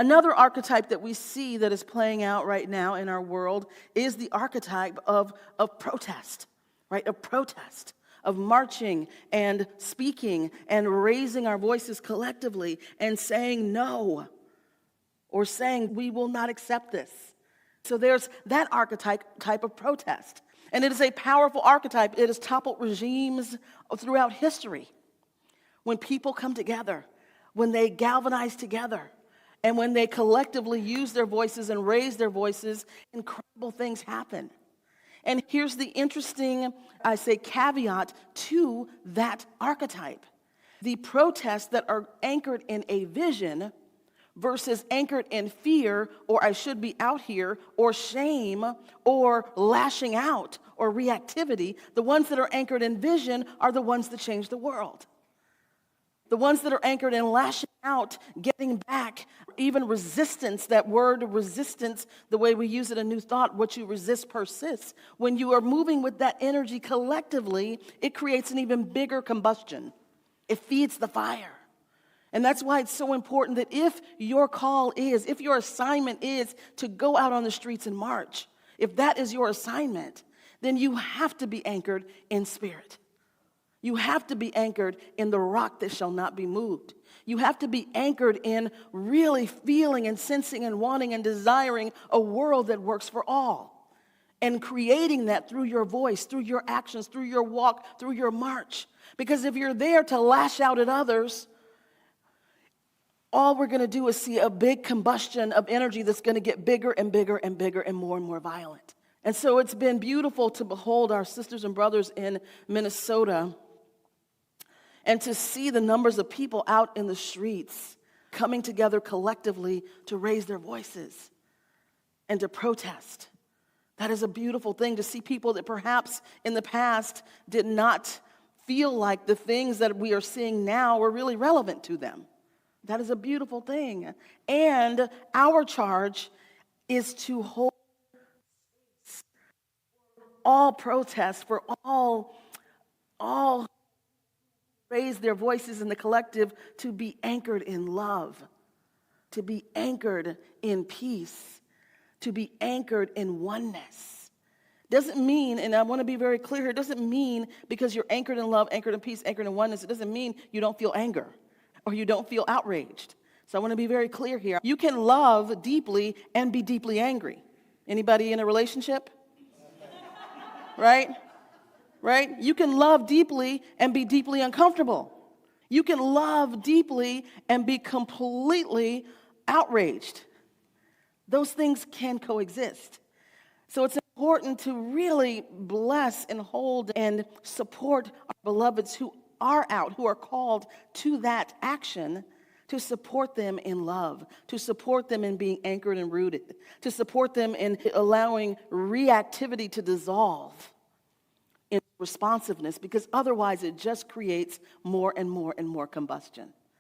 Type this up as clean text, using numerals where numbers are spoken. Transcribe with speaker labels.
Speaker 1: Another archetype that we see that is playing out right now in our world is the archetype of protest, right? Of protest, of marching and speaking and raising our voices collectively and saying no, or saying we will not accept this. So there's that archetype of protest. And it is a powerful archetype. It has toppled regimes throughout history. When people come together, when they galvanize together, and when they collectively use their voices and raise their voices, incredible things happen. And here's the interesting, caveat to that archetype. The protests that are anchored in a vision versus anchored in fear, or I should be out here, or shame, or lashing out, or reactivity, the ones that are anchored in vision are the ones that change the world. The ones that are anchored in lashing out, getting back, even resistance, that word resistance, the way we use it in New Thought, what you resist persists. When you are moving with that energy collectively, it creates an even bigger combustion. It feeds the fire. And that's why it's so important that if your assignment is to go out on the streets and march, if that is your assignment, then you have to be anchored in spirit. You have to be anchored in the rock that shall not be moved. You have to be anchored in really feeling and sensing and wanting and desiring a world that works for all. And creating that through your voice, through your actions, through your walk, through your march. Because if you're there to lash out at others, all we're going to do is see a big combustion of energy that's going to get bigger and bigger and bigger and more violent. And so it's been beautiful to behold our sisters and brothers in Minnesota and to see the numbers of people out in the streets coming together collectively to raise their voices and to protest. That is a beautiful thing, to see people that perhaps in the past did not feel like the things that we are seeing now were really relevant to them. That is a beautiful thing. And our charge is to hold all protests, for all raise their voices in the collective, to be anchored in love, to be anchored in peace, to be anchored in oneness. Doesn't mean, and I want to be very clear here, it doesn't mean because you're anchored in love, anchored in peace, anchored in oneness, it doesn't mean you don't feel anger or you don't feel outraged. So I want to be very clear here. You can love deeply and be deeply angry. Anybody in a relationship? Right? Right? You can love deeply and be deeply uncomfortable. You can love deeply and be completely outraged. Those things can coexist. So it's important to really bless and hold and support our beloveds who are out, who are called to that action, to support them in love, to support them in being anchored and rooted, to support them in allowing reactivity to dissolve in responsiveness, because otherwise it just creates more and more and more combustion.